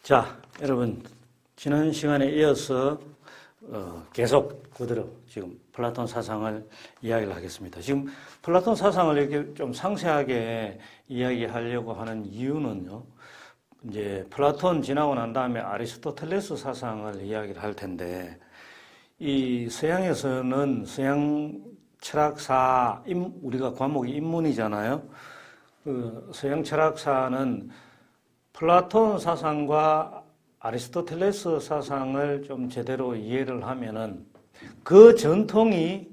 자, 여러분, 지난 시간에 이어서 계속 그대로 지금 플라톤 사상을 이야기를 하겠습니다. 지금 플라톤 사상을 이렇게 좀 상세하게 이야기하려고 하는 이유는요, 이제 플라톤 지나고 난 다음에 아리스토텔레스 사상을 이야기를 할 텐데, 이 서양에서는 서양 철학사, 우리가 과목이 인문이잖아요. 그 서양 철학사는 플라톤 사상과 아리스토텔레스 사상을 좀 제대로 이해를 하면은 그 전통이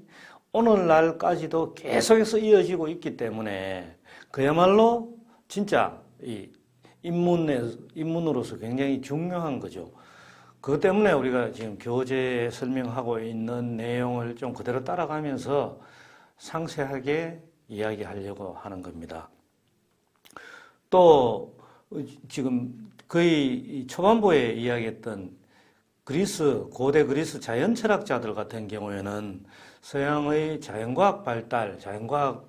오늘날까지도 계속해서 이어지고 있기 때문에 그야말로 진짜 이 인문으로서 굉장히 중요한 거죠. 그것 때문에 우리가 지금 교재에 설명하고 있는 내용을 좀 그대로 따라가면서 상세하게 이야기하려고 하는 겁니다. 또 지금 거의 초반부에 이야기했던 고대 그리스 자연철학자들 같은 경우에는 서양의 자연과학 발달, 자연과학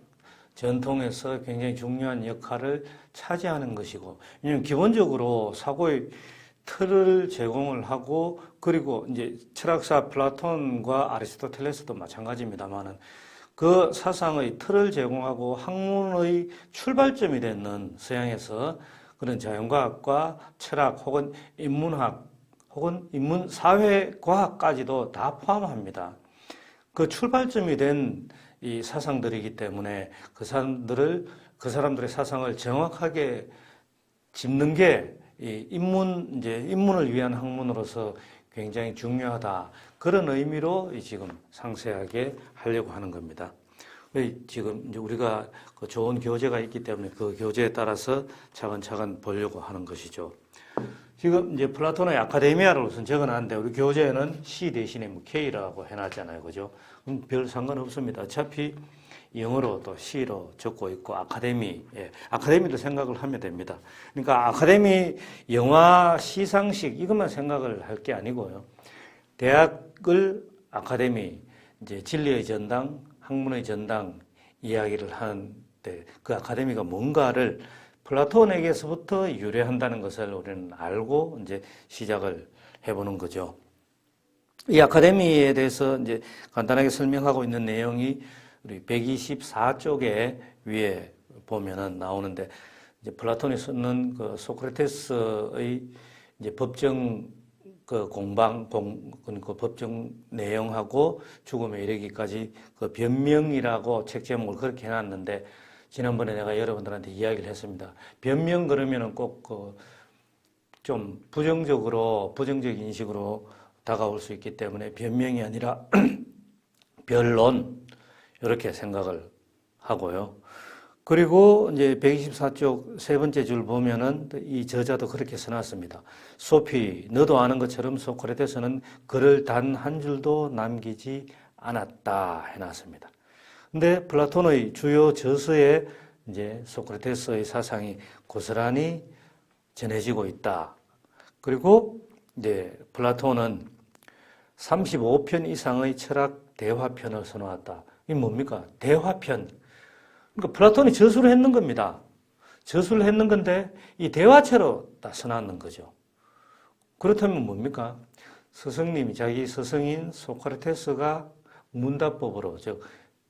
전통에서 굉장히 중요한 역할을 차지하는 것이고, 왜냐하면 기본적으로 사고의 틀을 제공을 하고, 그리고 이제 철학사 플라톤과 아리스토텔레스도 마찬가지입니다만은 그 사상의 틀을 제공하고 학문의 출발점이 되는 서양에서 그런 자연과학과 철학 혹은 인문학 혹은 인문사회과학까지도 다 포함합니다. 그 출발점이 된 이 사상들이기 때문에 그 사람들의 사상을 정확하게 짚는 게 이 인문을 위한 학문으로서 굉장히 중요하다. 그런 의미로 지금 상세하게 하려고 하는 겁니다. 지금 이제 우리가 그 좋은 교재가 있기 때문에 그 교재에 따라서 차근차근 보려고 하는 것이죠. 지금 이제 플라톤의 아카데미아를 우선 적어놨는데 우리 교재에는 C 대신에 뭐 K라고 해놨잖아요. 그죠? 별 상관없습니다. 어차피 영어로 또 C로 적고 있고 아카데미도 생각을 하면 됩니다. 그러니까 아카데미 영화 시상식 이것만 생각을 할 게 아니고요. 대학을 아카데미, 이제 진리의 전당, 학문의 전당 이야기를 하는데 그 아카데미가 뭔가를 플라톤에게서부터 유래한다는 것을 우리는 알고 이제 시작을 해보는 거죠. 이 아카데미에 대해서 이제 간단하게 설명하고 있는 내용이 우리 124쪽에 위에 보면은 나오는데 이제 플라톤이 쓰는 그 소크라테스의 이제 법정 그 그 법정 내용하고 죽음에 이르기까지 그 변명이라고 책 제목을 그렇게 해놨는데 지난번에 내가 여러분들한테 이야기를 했습니다. 변명 그러면은 꼭 그 좀 부정적 인식으로 다가올 수 있기 때문에 변명이 아니라 변론 이렇게 생각을 하고요. 그리고 이제 124쪽 세 번째 줄 보면은 이 저자도 그렇게 써놨습니다. 소피, 너도 아는 것처럼 소크라테스는 글을 단 한 줄도 남기지 않았다 해놨습니다. 근데 플라톤의 주요 저서에 이제 소크라테스의 사상이 고스란히 전해지고 있다. 그리고 이제 플라톤은 35편 이상의 철학 대화편을 써놓았다. 이게 뭡니까? 대화편. 그러니까 플라톤이 저술을 했는 겁니다. 저술을 했는 건데 이 대화체로 다 써놨는 거죠. 그렇다면 뭡니까? 스승님이 자기 스승인 소크라테스가 문답법으로 즉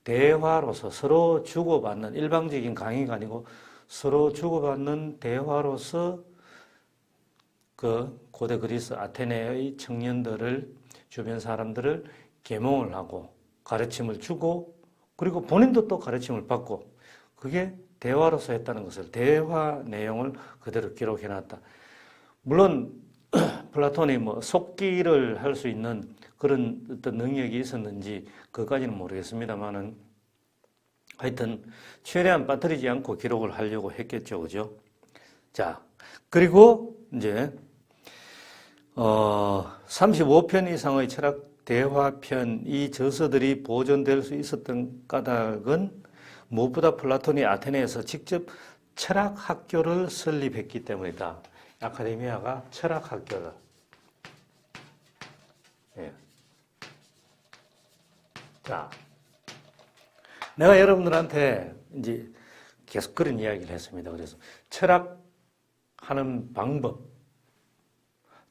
대화로서 서로 주고받는 일방적인 강의가 아니고 서로 주고받는 대화로서 그 고대 그리스 아테네의 청년들을 주변 사람들을 계몽을 하고 가르침을 주고 그리고 본인도 또 가르침을 받고 그게 대화로서 했다는 것을 대화 내용을 그대로 기록해놨다. 물론 플라톤이 뭐 속기를 할 수 있는 그런 어떤 능력이 있었는지 그것까지는 모르겠습니다만은 하여튼 최대한 빠뜨리지 않고 기록을 하려고 했겠죠, 그죠? 자, 그리고 이제 35편 이상의 철학 대화편 이 저서들이 보존될 수 있었던 까닭은 무엇보다 플라톤이 아테네에서 직접 철학학교를 설립했기 때문이다. 아카데미아가 철학학교를. 예. 자, 내가 여러분들한테 이제 계속 그런 이야기를 했습니다. 그래서 철학하는 방법,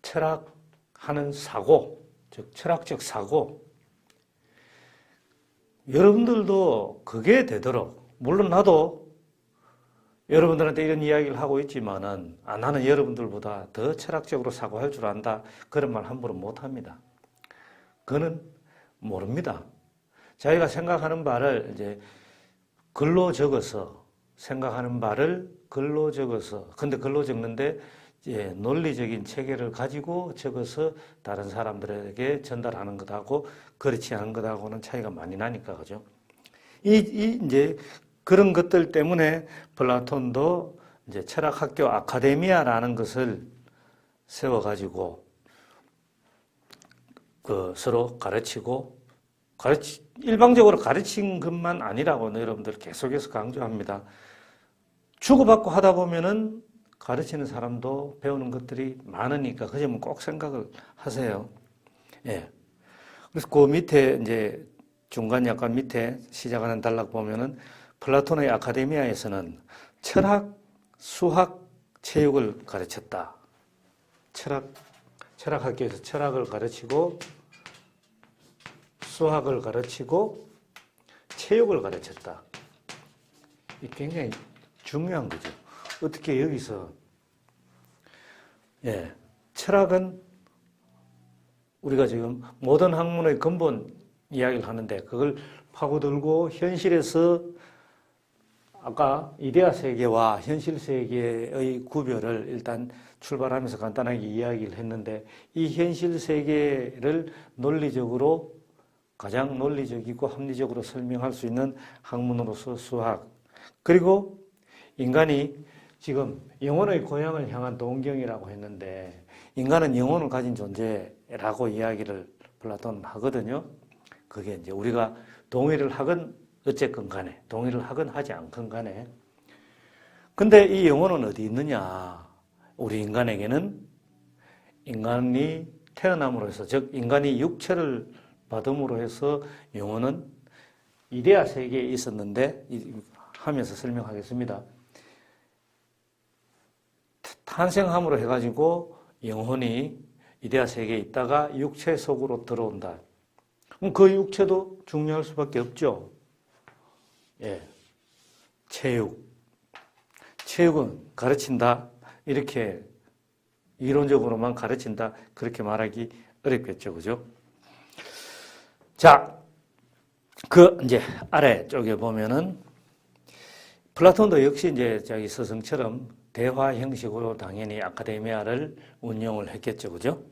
철학하는 사고, 즉 철학적 사고. 여러분들도 그게 되도록, 물론 나도 여러분들한테 이런 이야기를 하고 있지만은 나는 여러분들보다 더 철학적으로 사고할 줄 안다. 그런 말 함부로 못 합니다. 그거는 모릅니다. 자기가 생각하는 바를 이제 글로 적어서 생각하는 바를 글로 적어서 근데 글로 적는데 이제 논리적인 체계를 가지고 적어서 다른 사람들에게 전달하는 것하고 그렇지 않은 것하고는 차이가 많이 나니까 그죠? 이제 그런 것들 때문에 플라톤도 이제 철학학교 아카데미아라는 것을 세워가지고 서로 가르치고 일방적으로 가르친 것만 아니라고 여러분들 계속해서 강조합니다. 주고받고 하다 보면은 가르치는 사람도 배우는 것들이 많으니까 그 점은 꼭 생각을 하세요. 예. 그래서 그 밑에 이제 중간 약간 밑에 시작하는 단락 보면은 플라톤의 아카데미아에서는 철학, 수학, 체육을 가르쳤다. 철학학교에서 철학을 가르치고 수학을 가르치고 체육을 가르쳤다. 이 굉장히 중요한 거죠. 어떻게 여기서 철학은 우리가 지금 모든 학문의 근본 이야기를 하는데 그걸 파고들고 현실에서 아까 이데아 세계와 현실 세계의 구별을 일단 출발하면서 간단하게 이야기를 했는데 이 현실 세계를 논리적으로 가장 논리적이고 합리적으로 설명할 수 있는 학문으로서 수학 그리고 인간이 지금 영혼의 고향을 향한 동경이라고 했는데 인간은 영혼을 가진 존재라고 이야기를 플라톤은 하거든요. 그게 이제 우리가 동의를 하건 어쨌건 간에 동의를 하건 하지 않건 간에 근데 이 영혼은 어디 있느냐? 우리 인간에게는 인간이 태어남으로 해서 즉 인간이 육체를 받음으로 해서 영혼은 이데아 세계에 있었는데 하면서 설명하겠습니다. 탄생함으로 해가지고 영혼이 이데아 세계에 있다가 육체 속으로 들어온다. 그럼 그 육체도 중요할 수밖에 없죠. 체육은 가르친다. 이렇게 이론적으로만 가르친다. 그렇게 말하기 어렵겠죠. 그죠? 자, 이제 아래쪽에 보면은 플라톤도 역시 이제 자기 스승처럼 대화 형식으로 당연히 아카데미아를 운영을 했겠죠. 그죠?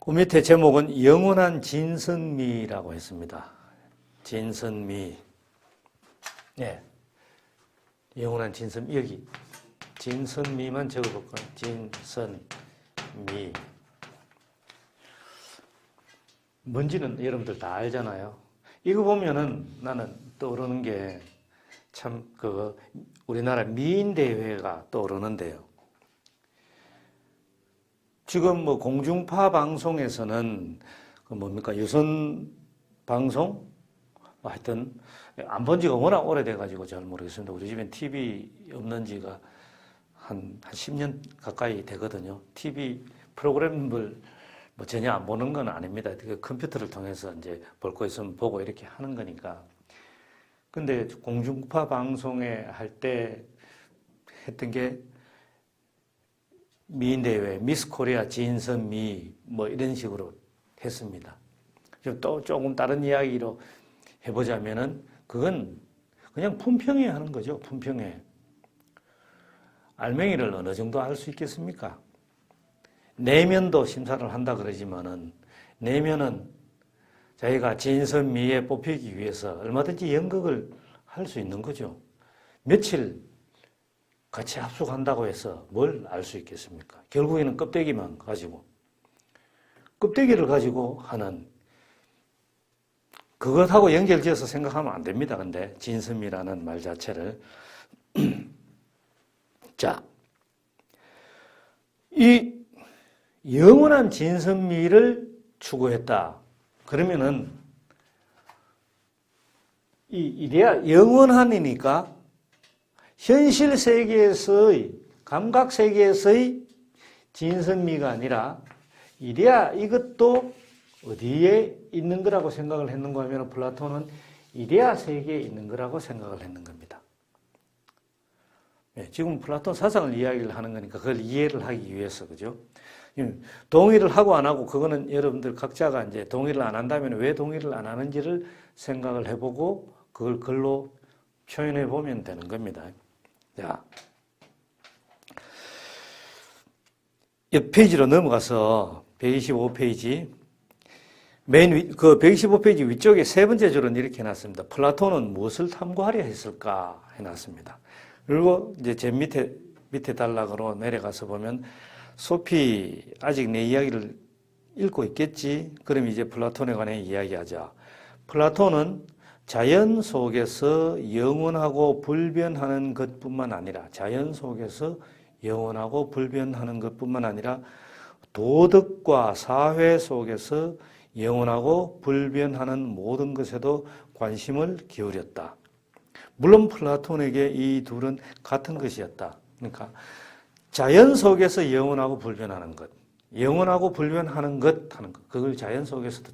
그 밑에 제목은 영원한 진선미라고 했습니다. 진선미. 영원한 진선미. 여기. 진선미만 적어볼까요? 진선미. 뭔지는 여러분들 다 알잖아요. 이거 보면은 나는 떠오르는 게 참 우리나라 미인대회가 떠오르는데요. 지금 뭐 공중파 방송에서는 뭡니까 유선 방송 하여튼 안 본 지가 워낙 오래돼가지고 잘 모르겠습니다. 우리 집엔 TV 없는 지가 한 10년 가까이 되거든요. TV 프로그램을 뭐 전혀 안 보는 건 아닙니다. 컴퓨터를 통해서 이제 볼 거 있으면 보고 이렇게 하는 거니까. 근데 공중파 방송에 할 때 했던 게 미인대회, 미스 코리아 진선미 뭐 이런 식으로 했습니다. 또 조금 다른 이야기로 해보자면은 그건 그냥 품평회 하는 거죠. 품평회. 알맹이를 어느 정도 알 수 있겠습니까? 내면도 심사를 한다 그러지만은 내면은 자기가 진선미에 뽑히기 위해서 얼마든지 연극을 할 수 있는 거죠. 며칠 같이 합숙한다고 해서 뭘 알 수 있겠습니까? 결국에는 껍데기만 가지고 껍데기를 가지고 하는 그것하고 연결지어서 생각하면 안 됩니다. 근데 진선미라는 말 자체를 자, 이 영원한 진선미를 추구했다. 그러면은 이 이데아 영원한이니까 현실 세계에서의 감각 세계에서의 진선미가 아니라 이데아 이것도 어디에 있는 거라고 생각을 했는가 하면 플라톤은 이데아 세계에 있는 거라고 생각을 했는 겁니다. 네, 지금 플라톤 사상을 이야기를 하는 거니까 그걸 이해를 하기 위해서, 그죠? 동의를 하고 안 하고 그거는 여러분들 각자가 이제 동의를 안 한다면 왜 동의를 안 하는지를 생각을 해보고 그걸 글로 표현해 보면 되는 겁니다. 자, 옆 페이지로 넘어가서 125페이지 그 125페이지 위쪽에 세 번째 줄은 이렇게 해놨습니다. 플라톤은 무엇을 탐구하려 했을까 해놨습니다. 그리고 이제 제 밑에 단락으로 내려가서 보면 소피 아직 내 이야기를 읽고 있겠지? 그럼 이제 플라톤에 관해 이야기하자. 플라톤은 자연 속에서 영원하고 불변하는 것뿐만 아니라 자연 속에서 영원하고 불변하는 것뿐만 아니라 도덕과 사회 속에서 영원하고 불변하는 모든 것에도 관심을 기울였다. 물론 플라톤에게 이 둘은 같은 것이었다. 그러니까 자연 속에서 영원하고 불변하는 것, 영원하고 불변하는 것 하는 것, 그걸 자연 속에서도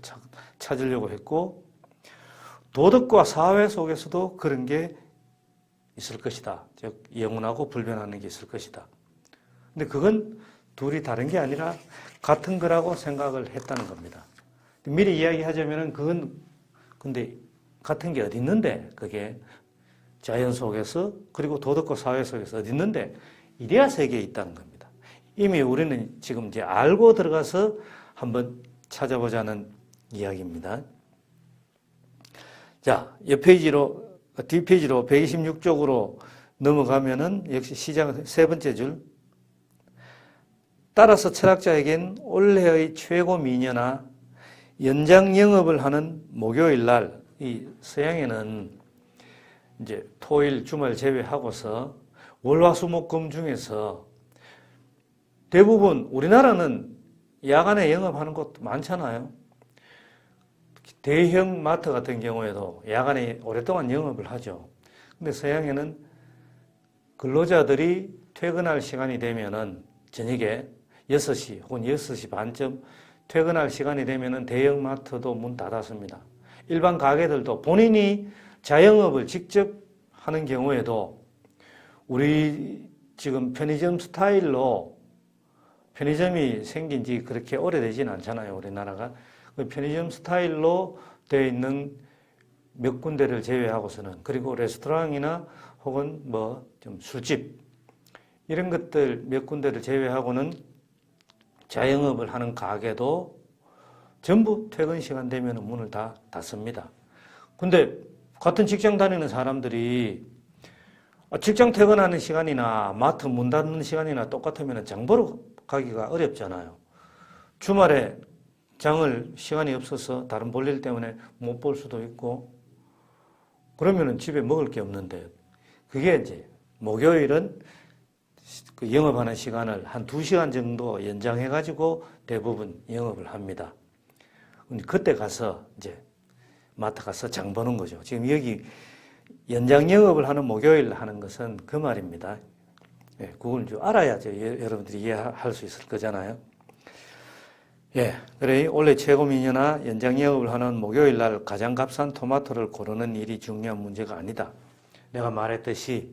찾으려고 했고 도덕과 사회 속에서도 그런 게 있을 것이다. 즉 영원하고 불변하는 게 있을 것이다. 근데 그건 둘이 다른 게 아니라 같은 거라고 생각을 했다는 겁니다. 미리 이야기하자면은 그건 근데 같은 게 어디 있는데 그게 자연 속에서 그리고 도덕과 사회 속에서 어디 있는데 이데아 세계에 있다는 겁니다. 이미 우리는 지금 이제 알고 들어가서 한번 찾아보자는 이야기입니다. 자, 뒷페이지로 126쪽으로 넘어가면은 역시 시작 세 번째 줄. 따라서 철학자에겐 올해의 최고 미녀나 연장 영업을 하는 목요일 날, 이 서양에는 이제 토일 주말 제외하고서 월화수목금 중에서 대부분 우리나라는 야간에 영업하는 곳도 많잖아요. 대형 마트 같은 경우에도 야간에 오랫동안 영업을 하죠. 근데 서양에는 근로자들이 퇴근할 시간이 되면은 저녁에 6시 혹은 6시 반쯤 퇴근할 시간이 되면은 대형 마트도 문 닫았습니다. 일반 가게들도 본인이 자영업을 직접 하는 경우에도 우리 지금 편의점 스타일로 편의점이 생긴 지 그렇게 오래되진 않잖아요. 우리나라가. 편의점 스타일로 되어 있는 몇 군데를 제외하고서는 그리고 레스토랑이나 혹은 뭐 좀 술집 이런 것들 몇 군데를 제외하고는 자영업을 하는 가게도 전부 퇴근 시간 되면 문을 다 닫습니다. 근데 같은 직장 다니는 사람들이 직장 퇴근하는 시간이나 마트 문 닫는 시간이나 똑같으면 장 보러 가기가 어렵잖아요. 주말에 장을 시간이 없어서 다른 볼일 때문에 못 볼 수도 있고 그러면은 집에 먹을 게 없는데 그게 이제 목요일은 그 영업하는 시간을 한 2시간 정도 연장해가지고 대부분 영업을 합니다. 그때 가서 이제 마트 가서 장 보는 거죠. 지금 여기 연장 영업을 하는 목요일 하는 것은 그 말입니다. 예, 그걸 좀 알아야죠. 여러분들이 이해할 수 있을 거잖아요. 예, 그래 원래 최고 미녀나 연장 영업을 하는 목요일 날 가장 값싼 토마토를 고르는 일이 중요한 문제가 아니다. 내가 말했듯이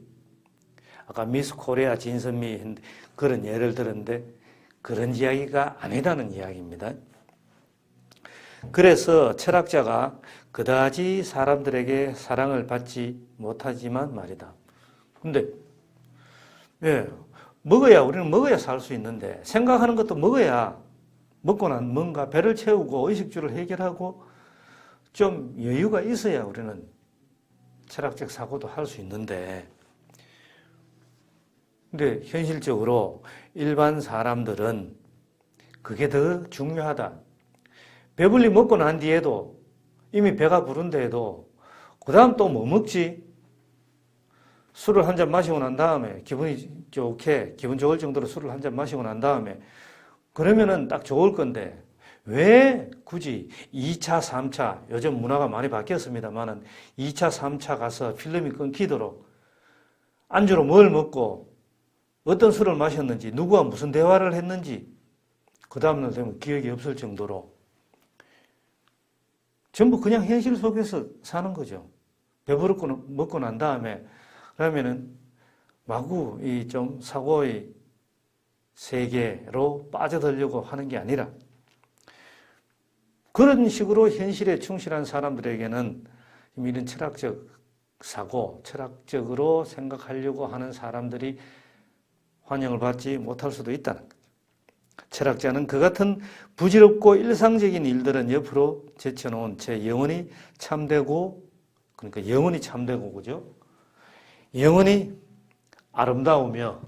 아까 미스 코리아 진선미 그런 예를 들었는데 그런 이야기가 아니라는 이야기입니다. 그래서 철학자가 그다지 사람들에게 사랑을 받지 못하지만 말이다. 근데 예, 우리는 먹어야 살 수 있는데 생각하는 것도 먹어야 먹고 난 뭔가 배를 채우고 의식주를 해결하고 좀 여유가 있어야 우리는 철학적 사고도 할 수 있는데 근데 현실적으로 일반 사람들은 그게 더 중요하다. 배불리 먹고 난 뒤에도 이미 배가 부른데도 그 다음 또 뭐 먹지? 술을 한 잔 마시고 난 다음에 기분 좋을 정도로 술을 한 잔 마시고 난 다음에 그러면은 딱 좋을 건데 왜 굳이 2차, 3차 요즘 문화가 많이 바뀌었습니다만은 2차, 3차 가서 필름이 끊기도록 안주로 뭘 먹고 어떤 술을 마셨는지, 누구와 무슨 대화를 했는지 그 다음날 되면 기억이 없을 정도로 전부 그냥 현실 속에서 사는 거죠. 배부르고 먹고 난 다음에 그러면은 마구 이 좀 사고의 세계로 빠져들려고 하는 게 아니라 그런 식으로 현실에 충실한 사람들에게는 이런 철학적 사고, 철학적으로 생각하려고 하는 사람들이 환영을 받지 못할 수도 있다는 거죠. 철학자는 그 같은 부질없고 일상적인 일들은 옆으로 제쳐놓은 채 영원히 참되고, 그러니까 영원히 참되고, 그죠? 영원히 아름다우며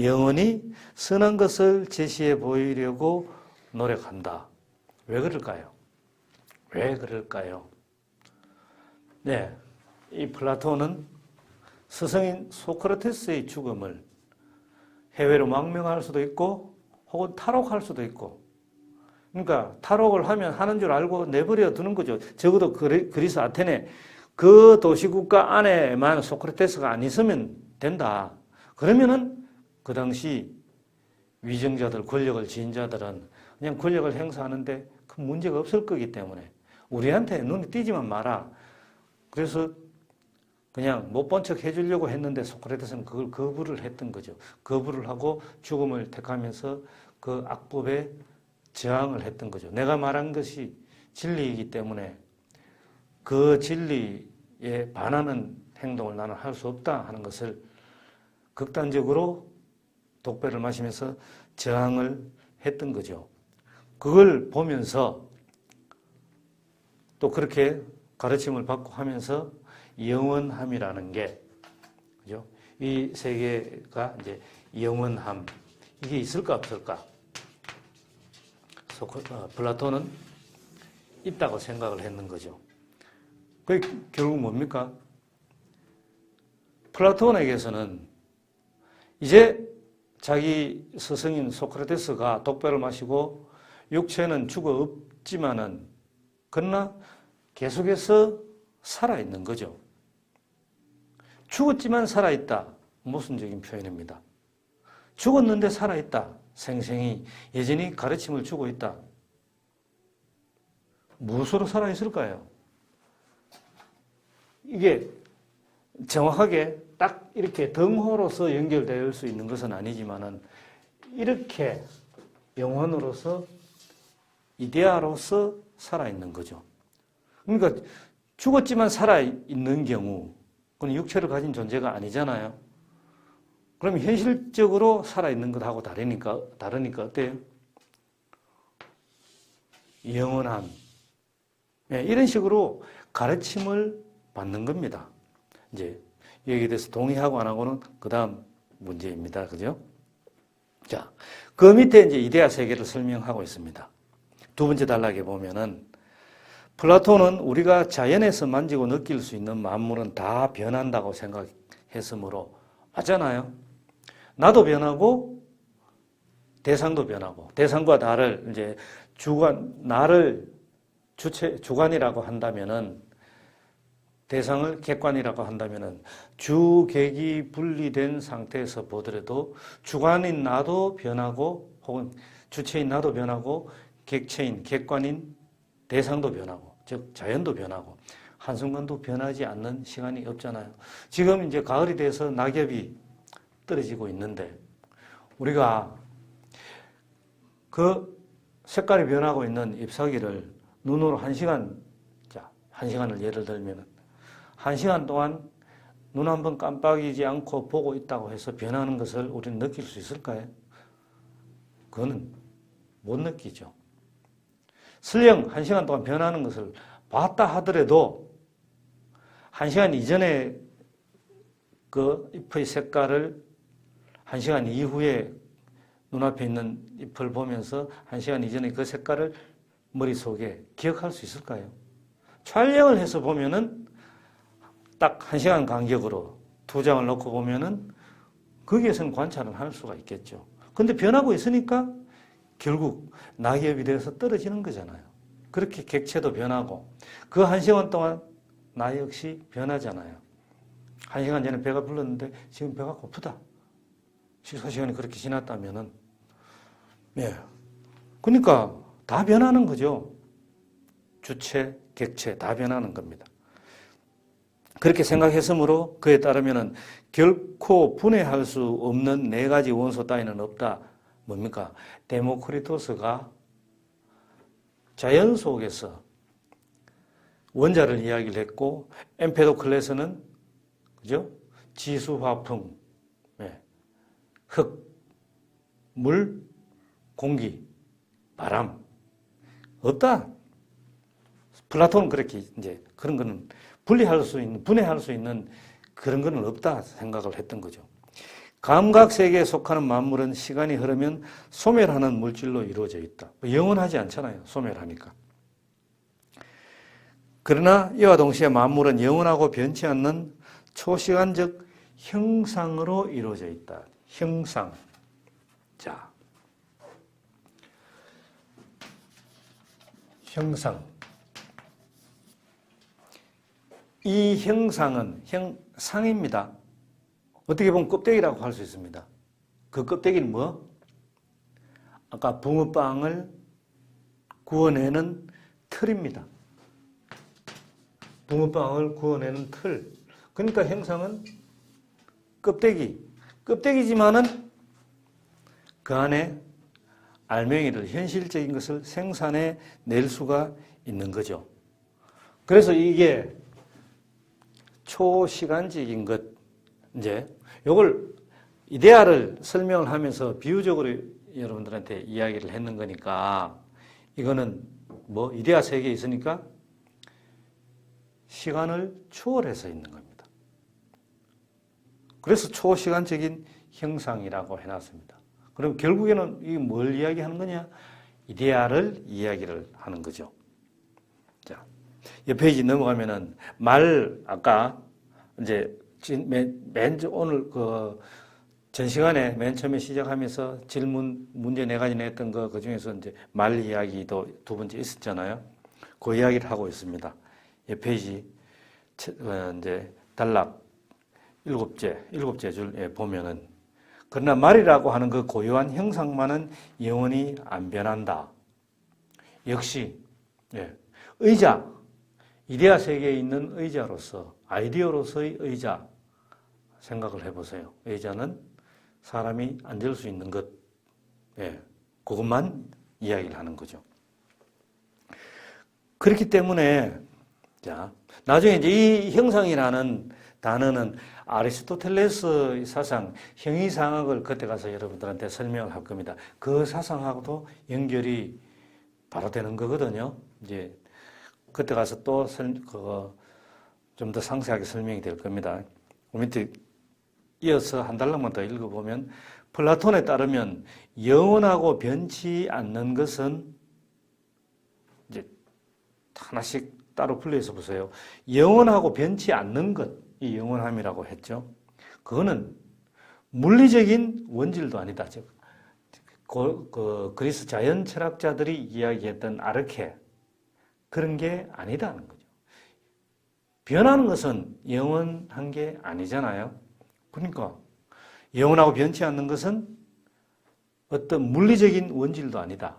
영원히 선한 것을 제시해 보이려고 노력한다. 왜 그럴까요? 왜 그럴까요? 네, 이 플라톤은 스승인 소크라테스의 죽음을 해외로 망명할 수도 있고 혹은 탈옥할 수도 있고, 그러니까 탈옥을 하면 하는 줄 알고 내버려 두는 거죠. 적어도 그리스 아테네 그 도시국가 안에만 소크라테스가 안 있으면 된다. 그러면은 그 당시 위정자들, 권력을 지닌 자들은 그냥 권력을 행사하는데 큰 문제가 없을 거기 때문에 우리한테 눈에 띄지만 마라. 그래서 그냥 못 본 척 해주려고 했는데 소크라테스는 그걸 거부를 했던 거죠. 거부를 하고 죽음을 택하면서 그 악법에 저항을 했던 거죠. 내가 말한 것이 진리이기 때문에 그 진리에 반하는 행동을 나는 할 수 없다 하는 것을 극단적으로 독배를 마시면서 저항을 했던 거죠. 그걸 보면서 또 그렇게 가르침을 받고 하면서 영원함이라는 게, 그죠? 이 세계가 이제 영원함, 이게 있을까 없을까? 플라톤은 있다고 생각을 했는 거죠. 그게 결국 뭡니까? 플라톤에게서는 이제 자기 스승인 소크라테스가 독배를 마시고 육체는 죽어 없지만은 그러나 계속해서 살아있는 거죠. 죽었지만 살아있다. 모순적인 표현입니다. 죽었는데 살아있다. 생생히 여전히 가르침을 주고 있다. 무엇으로 살아있을까요? 이게 정확하게 딱 이렇게 등호로서 연결될 수 있는 것은 아니지만은 이렇게 영혼으로서 이데아로서 살아있는 거죠. 그러니까 죽었지만 살아있는 경우 그건 육체를 가진 존재가 아니잖아요. 그럼 현실적으로 살아있는 것하고 다르니까 어때요? 영원함. 네, 이런 식으로 가르침을 받는 겁니다. 이제 여기에 대해서 동의하고 안 하고는 그 다음 문제입니다. 그죠? 자, 그 밑에 이제 이데아 세계를 설명하고 있습니다. 두 번째 단락에 보면은 플라톤은 우리가 자연에서 만지고 느낄 수 있는 만물은 다 변한다고 생각했으므로, 맞잖아요. 나도 변하고 대상도 변하고, 대상과 나를 이제 나를 주관이라고 한다면은, 대상을 객관이라고 한다면은 주객이 분리된 상태에서 보더라도 주관인 나도 변하고 혹은 주체인 나도 변하고 객체인 객관인 대상도 변하고, 즉 자연도 변하고 한순간도 변하지 않는 시간이 없잖아요. 지금 이제 가을이 돼서 낙엽이 떨어지고 있는데 우리가 그 색깔이 변하고 있는 잎사귀를 눈으로 1시간, 자, 1시간을 예를 들면 1시간 동안 눈 한 번 깜빡이지 않고 보고 있다고 해서 변하는 것을 우리는 느낄 수 있을까요? 그거는 못 느끼죠. 설령 1시간 동안 변하는 것을 봤다 하더라도 1시간 이전에 그 잎의 색깔을 1시간 이후에 눈앞에 있는 잎을 보면서 1시간 이전에 그 색깔을 머릿속에 기억할 수 있을까요? 촬영을 해서 보면은 딱 1시간 간격으로 2장을 놓고 보면은 거기에서는 관찰을 할 수가 있겠죠. 근데 변하고 있으니까 결국 낙엽이 되어서 떨어지는 거잖아요. 그렇게 객체도 변하고 그 1시간 동안 나 역시 변하잖아요. 1시간 전에 배가 불렀는데 지금 배가 고프다. 식사시간이 그렇게 지났다면은, 예. 그러니까 다 변하는 거죠. 주체, 객체 다 변하는 겁니다. 그렇게 생각했으므로 그에 따르면은 결코 분해할 수 없는 네 가지 원소 따위는 없다. 뭡니까? 데모크리토스가 자연 속에서 원자를 이야기를 했고, 엠페도클레스는 그죠? 지수, 화풍, 흙, 물, 공기, 바람 없다. 플라톤은 그렇게 이제 그런 거는 분해할 수 있는 그런 거는 없다 생각을 했던 거죠. 감각 세계에 속하는 만물은 시간이 흐르면 소멸하는 물질로 이루어져 있다. 영원하지 않잖아요. 소멸하니까. 그러나 이와 동시에 만물은 영원하고 변치 않는 초시간적 형상으로 이루어져 있다. 형상. 자, 형상. 이 형상은 상입니다. 어떻게 보면 껍데기라고 할 수 있습니다. 그 껍데기는 뭐? 아까 붕어빵을 구워내는 틀입니다. 붕어빵을 구워내는 틀. 그러니까 형상은 껍데기지만은 그 안에 알맹이를, 현실적인 것을 생산해 낼 수가 있는 거죠. 그래서 이게 초시간적인 것, 이제 요걸 이데아를 설명을 하면서 비유적으로 여러분들한테 이야기를 했는 거니까, 이거는 뭐 이데아 세계에 있으니까 시간을 초월해서 있는 겁니다. 그래서 초시간적인 형상이라고 해놨습니다. 그럼 결국에는 이게 뭘 이야기하는 거냐? 이데아를 이야기를 하는 거죠. 자, 옆 페이지 넘어가면은 아까 이제 오늘 전 시간에 맨 처음에 시작하면서 문제 네 가지 냈던 그 중에서 이제 말 이야기도 두 번째 있었잖아요. 그 이야기를 하고 있습니다. 옆 페이지 이제 단락 일곱째 줄에 보면은, 그러나 말이라고 하는 그 고유한 형상만은 영원히 안 변한다. 역시 의자, 이데아 세계에 있는 의자로서, 아이디어로서의 의자 생각을 해보세요. 의자는 사람이 앉을 수 있는 것, 그것만 이야기를 하는 거죠. 그렇기 때문에 자, 나중에 이제 이 형상이라는 단어는 아리스토텔레스의 사상, 형이상학을 그때 가서 여러분들한테 설명을 할 겁니다. 그 사상하고도 연결이 바로 되는 거거든요. 이제 그때 가서 또 좀 더 상세하게 설명이 될 겁니다. 그 밑에 이어서 한 달락만 더 읽어보면, 플라톤에 따르면 영원하고 변치 않는 것은, 이제 하나씩 따로 분류해서 보세요. 영원하고 변치 않는 것, 이 영원함이라고 했죠. 그거는 물리적인 원질도 아니다. 즉, 그리스 자연 철학자들이 이야기했던 아르케, 그런 게 아니다는 거죠. 변하는 것은 영원한 게 아니잖아요. 그러니까 영원하고 변치 않는 것은 어떤 물리적인 원질도 아니다.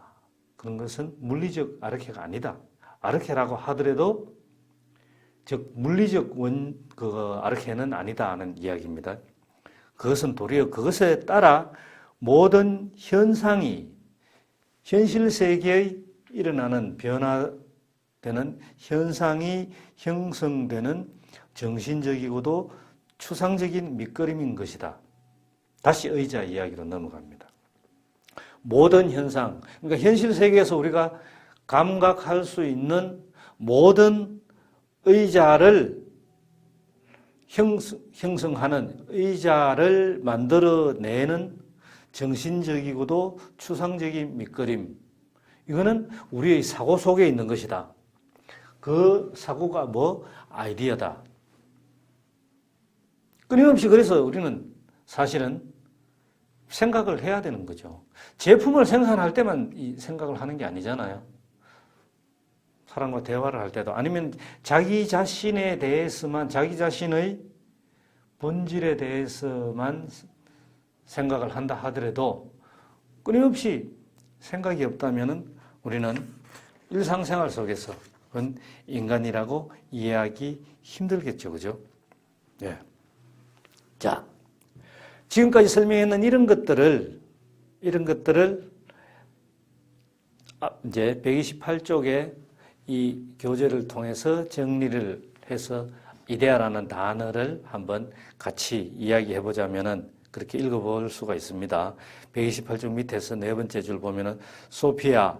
그런 것은 물리적 아르케가 아니다. 아르케라고 하더라도 즉 물리적 아르케는 아니다 하는 이야기입니다. 그것은 도리어 그것에 따라 모든 현상이 현실 세계에 일어나는 변화되는 현상이 형성되는 정신적이고도 추상적인 밑거름인 것이다. 다시 의자 이야기로 넘어갑니다. 모든 현상, 그러니까 현실 세계에서 우리가 감각할 수 있는 모든 의자를 형성하는, 의자를 만들어내는 정신적이고도 추상적인 밑거림, 이거는 우리의 사고 속에 있는 것이다. 그 사고가 아이디어다. 끊임없이 그래서 우리는 사실은 생각을 해야 되는 거죠. 제품을 생산할 때만 이 생각을 하는 게 아니잖아요. 사람과 대화를 할 때도, 아니면 자기 자신에 대해서만, 자기 자신의 본질에 대해서만 생각을 한다 하더라도 끊임없이 생각이 없다면은 우리는 일상생활 속에서 인간이라고 이해하기 힘들겠죠. 그죠? 예. 자, 지금까지 설명했는 이런 것들을 이제 128쪽에 이 교재를 통해서 정리를 해서 이데아라는 단어를 한번 같이 이야기해 보자면은 그렇게 읽어볼 수가 있습니다. 128쪽 밑에서 네 번째 줄 보면은 소피아,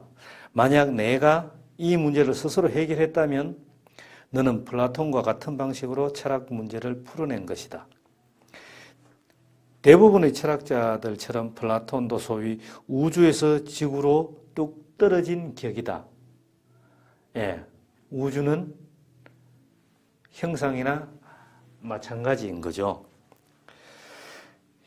만약 내가 이 문제를 스스로 해결했다면 너는 플라톤과 같은 방식으로 철학 문제를 풀어낸 것이다. 대부분의 철학자들처럼 플라톤도 소위 우주에서 지구로 뚝 떨어진 격이다. 예, 우주는 형상이나 마찬가지인 거죠.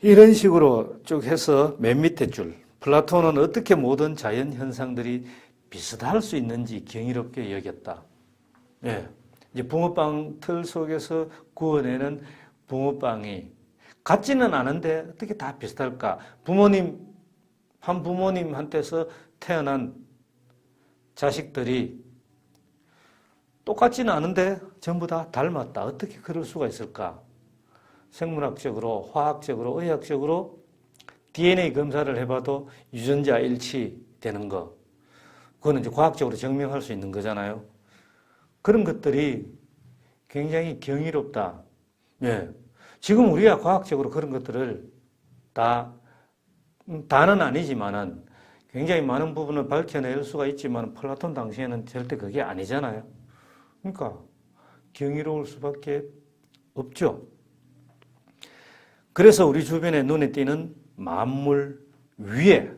이런 식으로 쭉 해서 맨 밑에 줄, 플라톤은 어떻게 모든 자연 현상들이 비슷할 수 있는지 경이롭게 여겼다. 예, 이제 붕어빵 틀 속에서 구워내는 붕어빵이 같지는 않은데 어떻게 다 비슷할까? 한 부모님한테서 태어난 자식들이 똑같지는 않은데 전부 다 닮았다. 어떻게 그럴 수가 있을까? 생물학적으로, 화학적으로, 의학적으로 DNA 검사를 해봐도 유전자 일치되는 거. 그거는 이제 과학적으로 증명할 수 있는 거잖아요. 그런 것들이 굉장히 경이롭다. 예. 지금 우리가 과학적으로 그런 것들을 다는 아니지만은 굉장히 많은 부분을 밝혀낼 수가 있지만 플라톤 당시에는 절대 그게 아니잖아요. 그러니까 경이로울 수밖에 없죠. 그래서 우리 주변에 눈에 띄는 만물 위에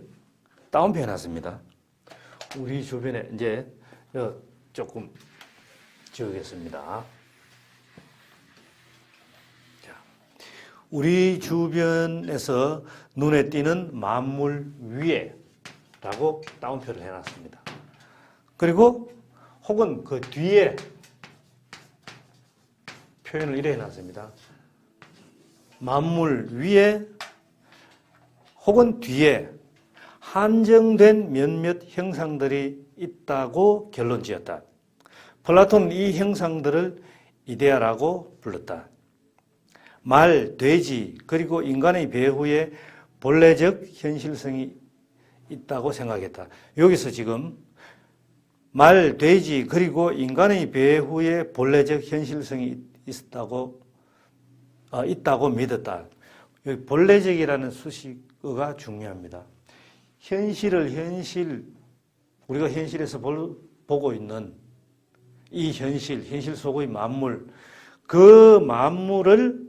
따옴표 해놨습니다. 우리 주변에 이제 조금 지우겠습니다. 우리 주변에서 눈에 띄는 만물 위에라고 따옴표를 해놨습니다. 그리고 혹은 그 뒤에 표현을 이래 해놨습니다. 만물 위에 혹은 뒤에 한정된 몇몇 형상들이 있다고 결론 지었다. 플라톤은 이 형상들을 이데아라고 불렀다. 말, 돼지, 그리고 인간의 배후에 본래적 현실성이 있다고 생각했다. 여기서 지금 말, 돼지, 그리고 인간의 배후에 본래적 현실성이 있다고 믿었다. 여기 본래적이라는 수식어가 중요합니다. 우리가 현실에서 보고 있는 이 현실 속의 만물, 그 만물을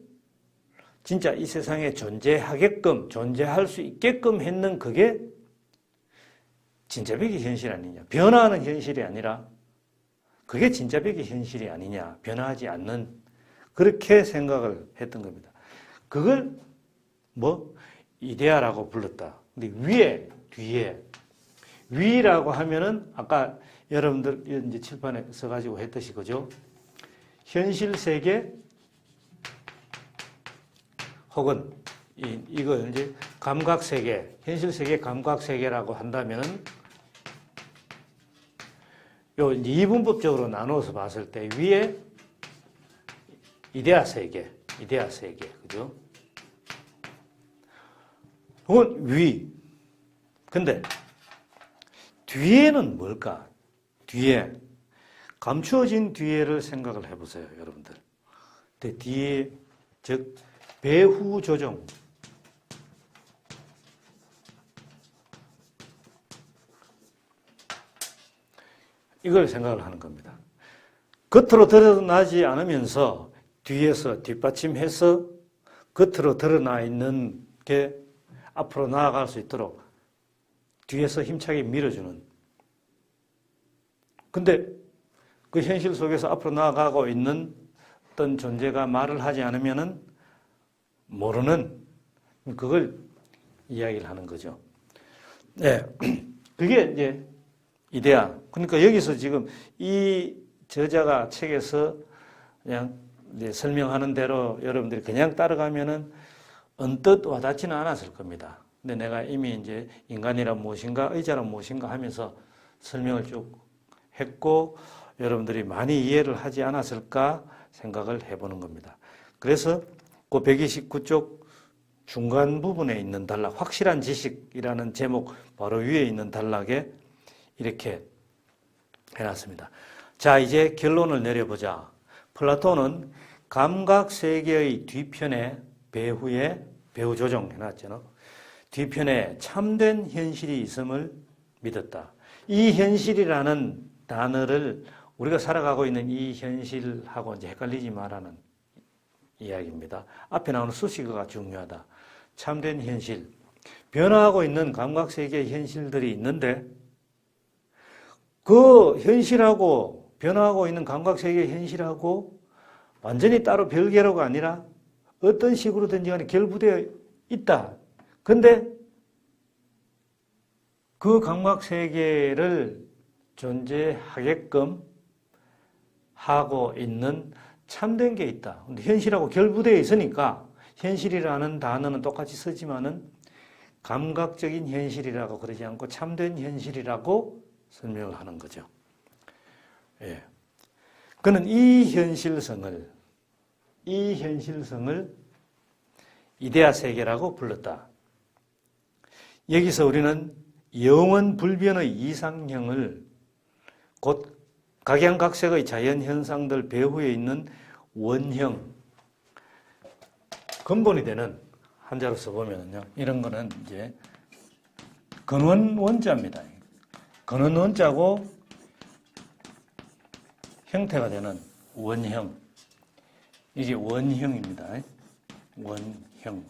진짜 이 세상에 존재할 수 있게끔 했는 그게 진짜백의 현실 아니냐. 변화하는 현실이 아니라 그게 진짜백의 현실이 아니냐. 변화하지 않는 그렇게 생각을 했던 겁니다. 그걸 이데아라고 불렀다. 근데 위에, 뒤에. 위라고 하면은 아까 여러분들 이제 칠판에 써가지고 했듯이 그죠? 현실 세계 혹은 이걸 이제 감각 세계, 현실 세계 감각 세계라고 한다면은 요 이제 이분법적으로 나누어서 봤을 때 위에 이데아 세계, 그죠? 혹은 위. 근데 뒤에는 뭘까? 뒤에 감추어진 뒤에를 생각을 해보세요, 여러분들. 근데 뒤에 즉 배후 조정. 이걸 생각을 하는 겁니다. 겉으로 드러나지 않으면서 뒤에서 뒷받침해서 겉으로 드러나 있는 게 앞으로 나아갈 수 있도록 뒤에서 힘차게 밀어주는. 근데 그 현실 속에서 앞으로 나아가고 있는 어떤 존재가 말을 하지 않으면은 모르는 그걸 이야기를 하는 거죠. 네. 그게 이제 이데아. 그러니까 여기서 지금 이 저자가 책에서 그냥 이제 설명하는 대로 여러분들이 그냥 따라가면은 언뜻 와닿지는 않았을 겁니다. 근데 내가 이미 이제 인간이란 무엇인가, 의자란 무엇인가 하면서 설명을 쭉 했고 여러분들이 많이 이해를 하지 않았을까 생각을 해보는 겁니다. 그래서 그 129쪽 중간 부분에 있는 단락, 확실한 지식이라는 제목 바로 위에 있는 단락에 이렇게 해놨습니다. 자, 이제 결론을 내려보자. 플라톤은 감각세계의 뒤편에 배후 조정 해놨잖아. 뒤편에 참된 현실이 있음을 믿었다. 이 현실이라는 단어를 우리가 살아가고 있는 이 현실하고 이제 헷갈리지 말라는 이야기입니다. 앞에 나오는 수식어가 중요하다. 참된 현실. 변화하고 있는 감각세계의 현실들이 있는데 그 현실하고 변화하고 있는 감각세계의 현실하고 완전히 따로 별개로가 아니라 어떤 식으로든지 간에 결부되어 있다. 근데 그 감각세계를 존재하게끔 하고 있는 참된 게 있다. 근데 현실하고 결부되어 있으니까 현실이라는 단어는 똑같이 쓰지만은 감각적인 현실이라고 그러지 않고 참된 현실이라고 설명을 하는 거죠. 예. 그는 이 현실성을 이데아 세계라고 불렀다. 여기서 우리는 영원 불변의 이상형을 곧 각양각색의 자연현상들 배후에 있는 원형, 근본이 되는 한자로 써보면요. 이런 거는 이제 근원 원자입니다. 근원 원자고 형태가 되는 원형. 이게 원형입니다. 원형.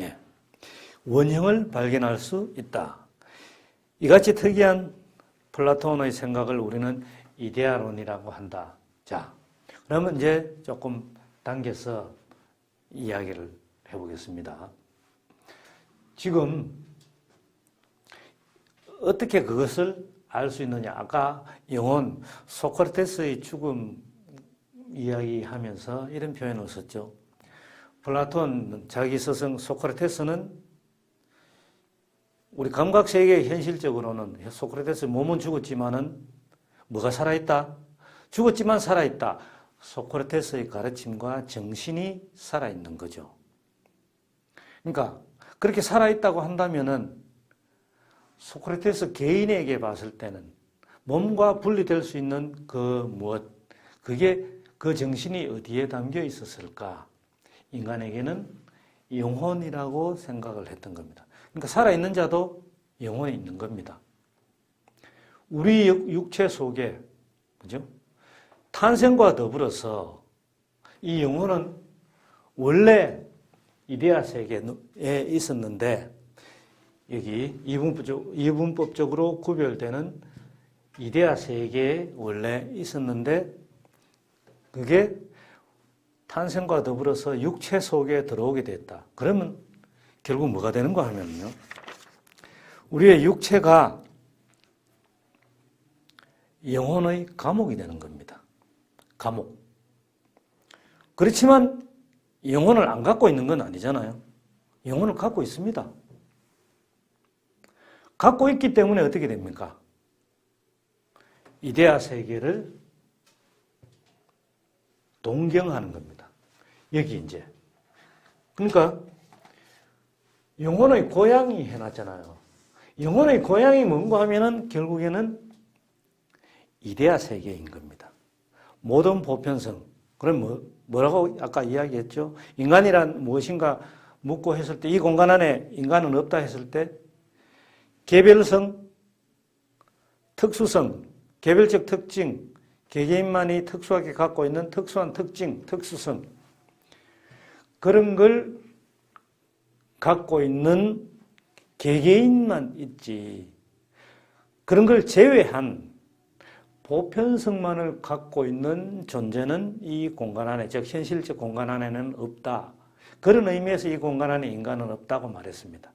예. 원형을 발견할 수 있다. 이같이 특이한 플라톤의 생각을 우리는 이데아론이라고 한다. 자, 그러면 이제 조금 당겨서 이야기를 해보겠습니다. 지금 어떻게 그것을 알 수 있느냐. 아까 영혼, 소크라테스의 죽음 이야기하면서 이런 표현을 썼죠. 플라톤, 자기 스승 소크라테스는 우리 감각세계 현실적으로는 소크라테스의 몸은 죽었지만은 뭐가 살아있다? 죽었지만 살아있다. 소크라테스의 가르침과 정신이 살아있는 거죠. 그러니까 그렇게 살아있다고 한다면은 소크라테스 개인에게 봤을 때는 몸과 분리될 수 있는 그 무엇, 그게 그 정신이 어디에 담겨 있었을까? 인간에게는 영혼이라고 생각을 했던 겁니다. 그러니까 살아있는 자도 영혼이 있는 겁니다. 우리 육체 속에, 그죠? 탄생과 더불어서 이 영혼은 원래 이데아 세계에 있었는데 여기 이분법적으로 구별되는 이데아 세계에 원래 있었는데 그게 탄생과 더불어서 육체 속에 들어오게 됐다. 그러면 결국 뭐가 되는가 하면요. 우리의 육체가 영혼의 감옥이 되는 겁니다. 감옥. 그렇지만 영혼을 안 갖고 있는 건 아니잖아요. 영혼을 갖고 있습니다. 갖고 있기 때문에 어떻게 됩니까? 이데아 세계를 동경하는 겁니다. 여기 이제. 그러니까 영혼의 고향이 해놨잖아요. 영혼의 고향이 뭔가 하면은 결국에는 이데아 세계인 겁니다. 모든 보편성. 그럼 뭐라고 아까 이야기했죠? 인간이란 무엇인가 묻고 했을 때 이 공간 안에 인간은 없다 했을 때 개별성, 특수성, 개별적 특징, 개개인만이 특수하게 갖고 있는 특수한 특징, 특수성 그런 걸 갖고 있는 개개인만 있지 그런 걸 제외한 보편성만을 갖고 있는 존재는 이 공간 안에, 즉 현실적 공간 안에는 없다. 그런 의미에서 이 공간 안에 인간은 없다고 말했습니다.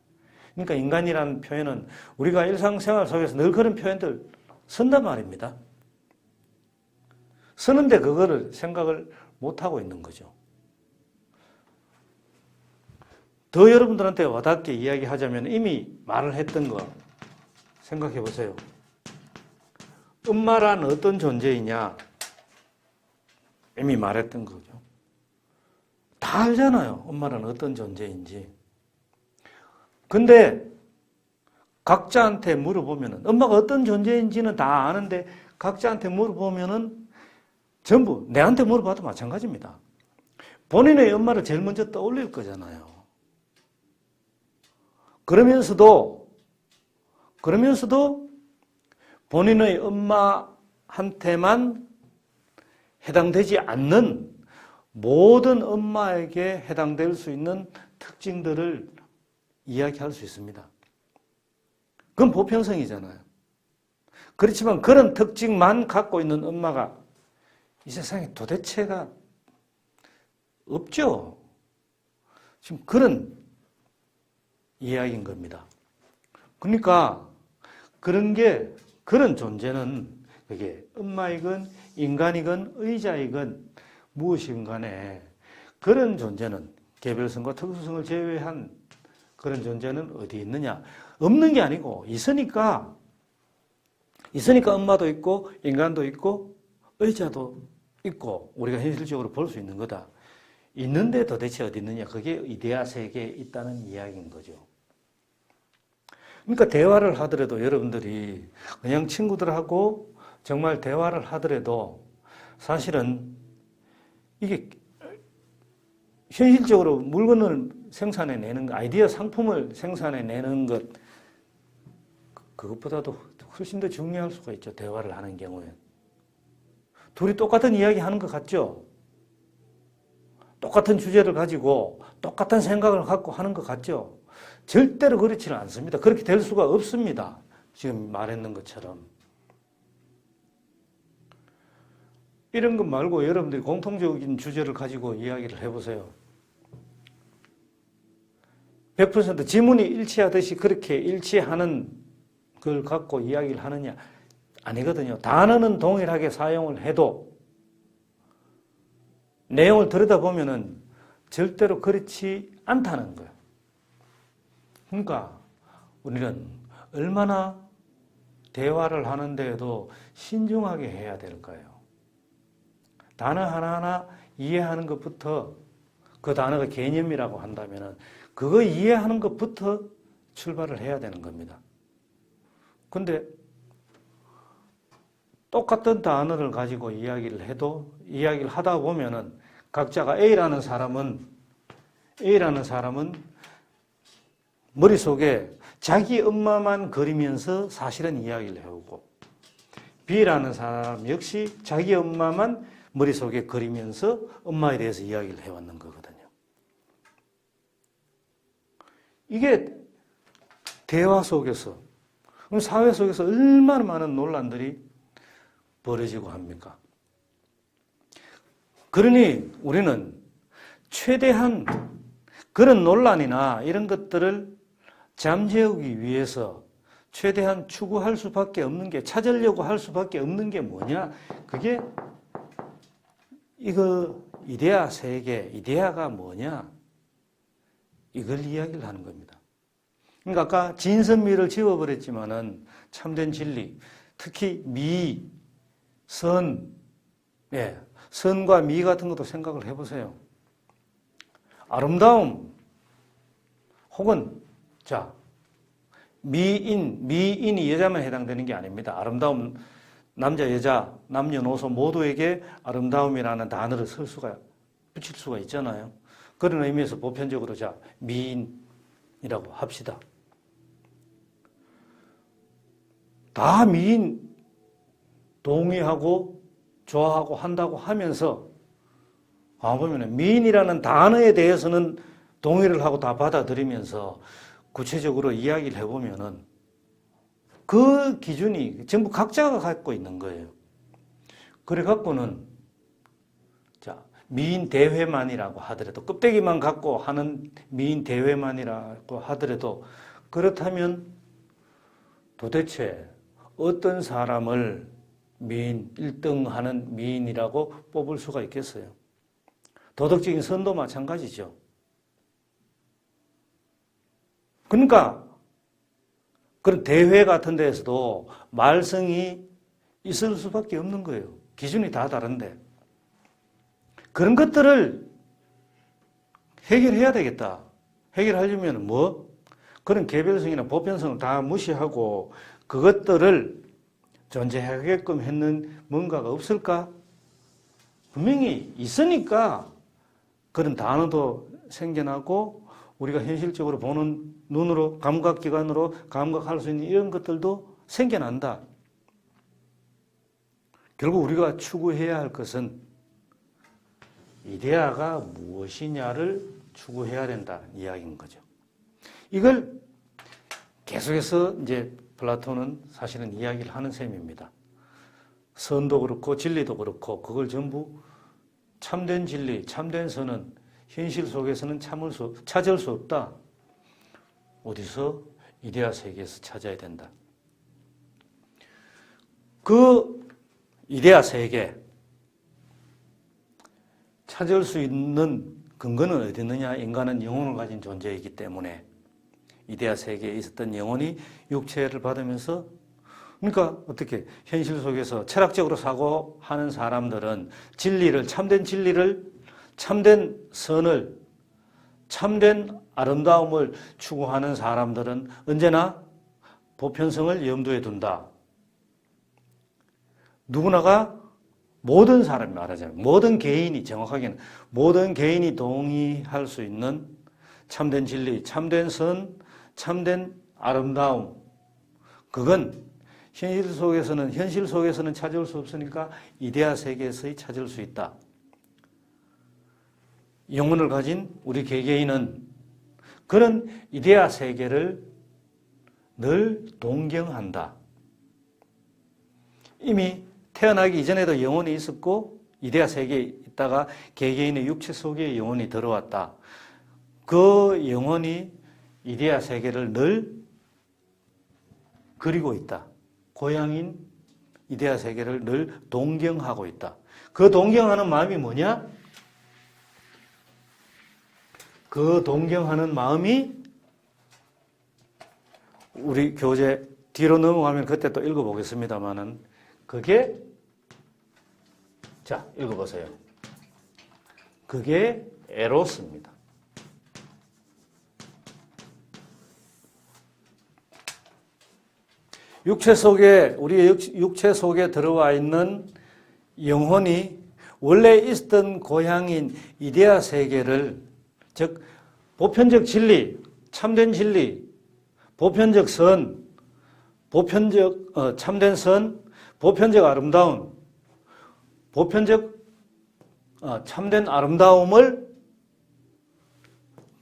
그러니까 인간이라는 표현은 우리가 일상생활 속에서 늘 그런 표현들 쓴단 말입니다. 쓰는데 그거를 생각을 못하고 있는 거죠. 더 여러분들한테 와닿게 이야기하자면 이미 말을 했던 거 생각해 보세요. 엄마란 어떤 존재이냐? 이미 말했던 거죠. 다 알잖아요. 엄마란 어떤 존재인지. 근데 각자한테 물어보면은 엄마가 어떤 존재인지는 다 아는데 각자한테 물어보면은 전부 내한테 물어봐도 마찬가지입니다. 본인의 엄마를 제일 먼저 떠올릴 거잖아요. 그러면서도 본인의 엄마한테만 해당되지 않는 모든 엄마에게 해당될 수 있는 특징들을 이야기할 수 있습니다. 그건 보편성이잖아요. 그렇지만 그런 특징만 갖고 있는 엄마가 이 세상에 도대체가 없죠. 지금 그런 이야기인 겁니다. 그러니까 그런 존재는 그게 엄마이건 인간이건 의자이건 무엇이건 간에 그런 존재는 개별성과 특수성을 제외한 그런 존재는 어디 있느냐? 없는 게 아니고 있으니까 엄마도 있고 인간도 있고 의자도 있고 우리가 현실적으로 볼 수 있는 거다. 있는데 도대체 어디 있느냐? 그게 이데아 세계에 있다는 이야기인 거죠. 그러니까 대화를 하더라도 여러분들이 그냥 친구들하고 정말 대화를 하더라도 사실은 이게 현실적으로 물건을 생산해내는 것, 아이디어 상품을 생산해내는 것, 그것보다도 훨씬 더 중요할 수가 있죠. 대화를 하는 경우에. 둘이 똑같은 이야기 하는 것 같죠? 똑같은 주제를 가지고 똑같은 생각을 갖고 하는 것 같죠? 절대로 그렇지는 않습니다. 그렇게 될 수가 없습니다. 지금 말했는 것처럼. 이런 것 말고 여러분들이 공통적인 주제를 가지고 이야기를 해보세요. 100% 지문이 일치하듯이 그렇게 일치하는 걸 갖고 이야기를 하느냐? 아니거든요. 단어는 동일하게 사용을 해도 내용을 들여다보면은 절대로 그렇지 않다는 거예요. 그러니까 우리는 얼마나 대화를 하는데도 신중하게 해야 될까요? 단어 하나하나 이해하는 것부터 그 단어가 개념이라고 한다면은 그거 이해하는 것부터 출발을 해야 되는 겁니다. 근데 똑같은 단어를 가지고 이야기를 하다 보면은 각자가 A라는 사람은 머릿속에 자기 엄마만 그리면서 사실은 이야기를 해오고 B라는 사람 역시 자기 엄마만 머릿속에 그리면서 엄마에 대해서 이야기를 해왔는 거거든요. 이게 대화 속에서, 그럼 사회 속에서 얼마나 많은 논란들이 벌어지고 합니까? 그러니 우리는 최대한 그런 논란이나 이런 것들을 잠재우기 위해서 최대한 추구할 수밖에 없는 게, 찾으려고 할 수밖에 없는 게 뭐냐? 그게 이데아 세계, 이데아가 뭐냐? 이걸 이야기를 하는 겁니다. 그러니까 아까 진선미를 지워버렸지만은 참된 진리, 특히 미, 선, 선과 미 같은 것도 생각을 해보세요. 아름다움, 혹은, 미인이 여자만 해당되는 게 아닙니다. 아름다움, 남자, 여자, 남녀노소 모두에게 아름다움이라는 단어를 붙일 수가 있잖아요. 그런 의미에서 보편적으로 미인이라고 합시다. 다 미인 동의하고 좋아하고 한다고 하면서 보면 미인이라는 단어에 대해서는 동의를 하고 다 받아들이면서 구체적으로 이야기를 해보면은 그 기준이 전부 각자가 갖고 있는 거예요. 그래 갖고는 미인 대회만이라고 하더라도, 껍데기만 갖고 하는 미인 대회만이라고 하더라도, 그렇다면 도대체 어떤 사람을 미인 1등 하는 미인이라고 뽑을 수가 있겠어요? 도덕적인 선도 마찬가지죠. 그러니까 그런 대회 같은 데에서도 말썽이 있을 수밖에 없는 거예요. 기준이 다 다른데. 그런 것들을 해결해야 되겠다. 해결하려면 뭐? 그런 개별성이나 보편성을 다 무시하고 그것들을 존재하게끔 했는 뭔가가 없을까? 분명히 있으니까 그런 단어도 생겨나고 우리가 현실적으로 보는 눈으로 감각기관으로 감각할 수 있는 이런 것들도 생겨난다. 결국 우리가 추구해야 할 것은 이데아가 무엇이냐를 추구해야 된다 이야기인 거죠. 이걸 계속해서 이제 플라톤은 사실은 이야기를 하는 셈입니다. 선도 그렇고 진리도 그렇고 그걸 전부 참된 진리, 참된 선은 현실 속에서는 찾을 수 없다. 어디서? 이데아 세계에서 찾아야 된다. 그 이데아 세계 찾을 수 있는 근거는 어디 있느냐? 인간은 영혼을 가진 존재이기 때문에 이데아 세계에 있었던 영혼이 육체를 받으면서 그러니까 어떻게 현실 속에서 철학적으로 사고하는 사람들은 진리를 참된 진리를 참된 선을 참된 아름다움을 추구하는 사람들은 언제나 보편성을 염두에 둔다. 누구나가 모든 사람이 말하자면 모든 개인이 정확하게는 모든 개인이 동의할 수 있는 참된 진리, 참된 선, 참된 아름다움 그건 현실 속에서는 찾을 수 없으니까 이데아 세계에서 찾을 수 있다. 영혼을 가진 우리 개개인은 그런 이데아 세계를 늘 동경한다. 이미 태어나기 이전에도 영혼이 있었고 이데아 세계에 있다가 개개인의 육체 속에 영혼이 들어왔다. 그 영혼이 이데아 세계를 늘 그리고 있다. 고향인 이데아 세계를 늘 동경하고 있다. 그 동경하는 마음이 뭐냐? 그 동경하는 마음이 우리 교재 뒤로 넘어가면 그때 또 읽어보겠습니다만은 그게 자 읽어보세요. 그게 에로스입니다. 우리의 육체 속에 들어와 있는 영혼이 원래 있었던 고향인 이데아 세계를 즉 보편적 진리, 참된 진리, 보편적 선, 참된 선, 보편적 아름다움, 참된 아름다움을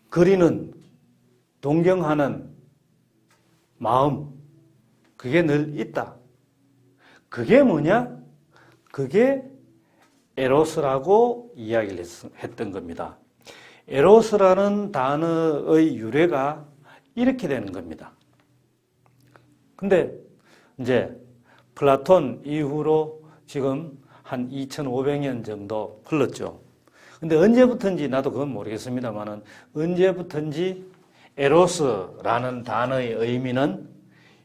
그리는, 동경하는 마음, 그게 늘 있다. 그게 뭐냐? 그게 에로스라고 이야기를 했던 겁니다. 에로스라는 단어의 유래가 이렇게 되는 겁니다. 근데 이제 플라톤 이후로 지금 한 2500년 정도 흘렀죠. 근데 언제부터인지 나도 그건 모르겠습니다만은 언제부터인지 에로스라는 단어의 의미는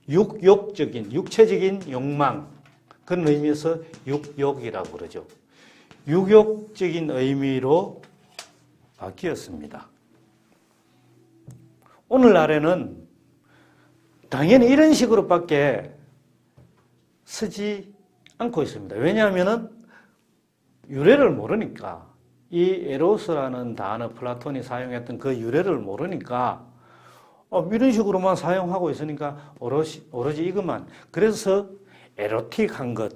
육욕적인, 육체적인 욕망 그런 의미에서 육욕이라고 그러죠. 육욕적인 의미로 바뀌었습니다. 오늘날에는 당연히 이런 식으로밖에 쓰지 않고 있습니다. 왜냐하면 유래를 모르니까 이 에로스라는 단어 플라톤이 사용했던 그 유래를 모르니까 이런 식으로만 사용하고 있으니까 오로지 이것만 그래서 에로틱한 것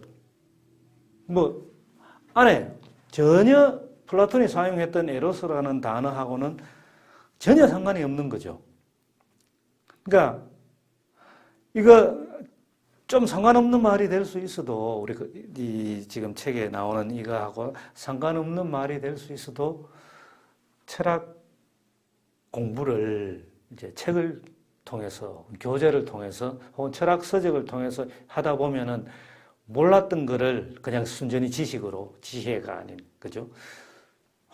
안에 전혀 플라톤이 사용했던 에로스라는 단어하고는 전혀 상관이 없는 거죠. 그러니까 이거 좀 상관없는 말이 될 수 있어도 우리 지금 책에 나오는 이거하고 상관없는 말이 될 수 있어도 철학 공부를 이제 책을 통해서 교재를 통해서 혹은 철학 서적을 통해서 하다 보면은 몰랐던 거를 그냥 순전히 지혜가 아닌 그죠?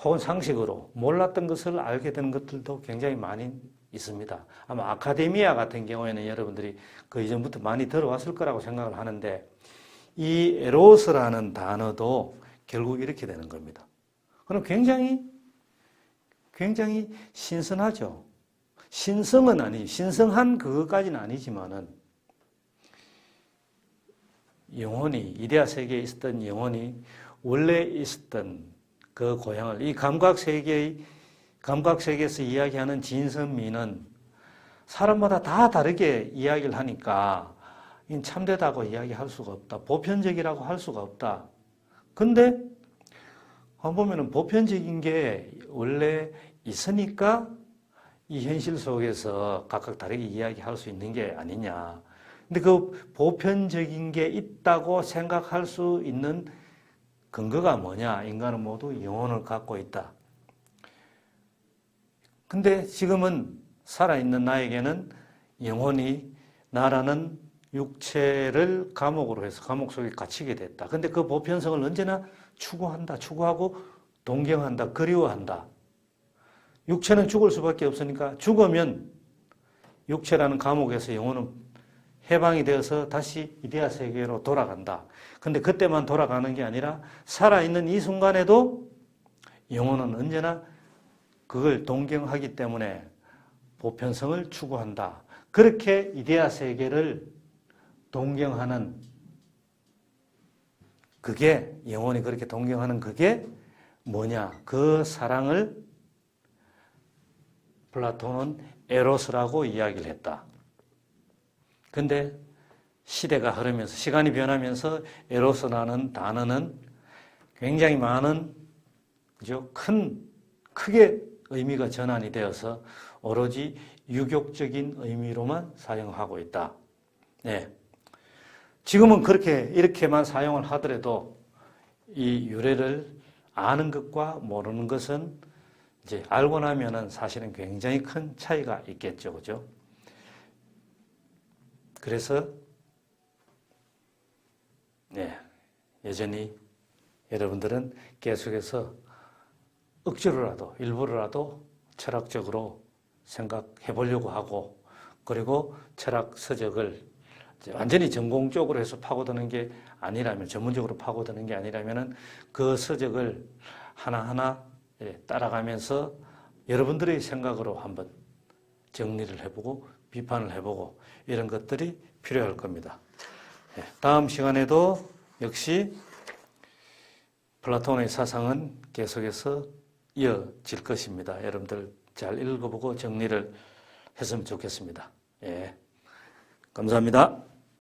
혹은 상식으로 몰랐던 것을 알게 되는 것들도 굉장히 많이 있습니다. 아마 아카데미아 같은 경우에는 여러분들이 그 이전부터 많이 들어왔을 거라고 생각을 하는데 이 에로스라는 단어도 결국 이렇게 되는 겁니다. 그럼 굉장히 신선하죠. 신성한 그것까지는 아니지만은 영혼이, 이데아 세계에 있었던 영혼이 원래 있었던 그 고향을, 이 감각세계에서 이야기하는 진선미는 사람마다 다 다르게 이야기를 하니까 참되다고 이야기할 수가 없다. 보편적이라고 할 수가 없다. 근데 보면은 보편적인 게 원래 있으니까 이 현실 속에서 각각 다르게 이야기할 수 있는 게 아니냐. 근데 그 보편적인 게 있다고 생각할 수 있는 근거가 뭐냐? 인간은 모두 영혼을 갖고 있다. 근데 지금은 살아있는 나에게는 영혼이 나라는 육체를 감옥으로 해서 감옥 속에 갇히게 됐다. 근데 그 보편성을 언제나 추구하고 동경한다, 그리워한다. 육체는 죽을 수밖에 없으니까 죽으면 육체라는 감옥에서 영혼은 해방이 되어서 다시 이데아 세계로 돌아간다. 근데 그때만 돌아가는 게 아니라 살아있는 이 순간에도 영혼은 언제나 그걸 동경하기 때문에 보편성을 추구한다. 그렇게 이데아 세계를 동경하는 그게, 영혼이 그렇게 동경하는 그게 뭐냐? 그 사랑을 플라톤은 에로스라고 이야기를 했다. 근데 시대가 흐르면서, 시간이 변하면서 에로스라는 단어는 굉장히 많은, 그죠? 크게 의미가 전환이 되어서 오로지 유격적인 의미로만 사용하고 있다. 네. 지금은 이렇게만 사용을 하더라도 이 유래를 아는 것과 모르는 것은 이제 알고 나면은 사실은 굉장히 큰 차이가 있겠죠. 그죠? 그래서, 네. 여전히 여러분들은 계속해서 억지로라도, 일부러라도 철학적으로 생각해 보려고 하고, 그리고 철학 서적을 완전히 전공적으로 해서 파고드는 게 아니라면, 전문적으로 파고드는 게 아니라면은 그 서적을 하나하나 따라가면서 여러분들의 생각으로 한번 정리를 해보고 비판을 해보고 이런 것들이 필요할 겁니다. 다음 시간에도 역시 플라톤의 사상은 계속해서 이어질 것입니다. 여러분들 잘 읽어보고 정리를 했으면 좋겠습니다. 감사합니다.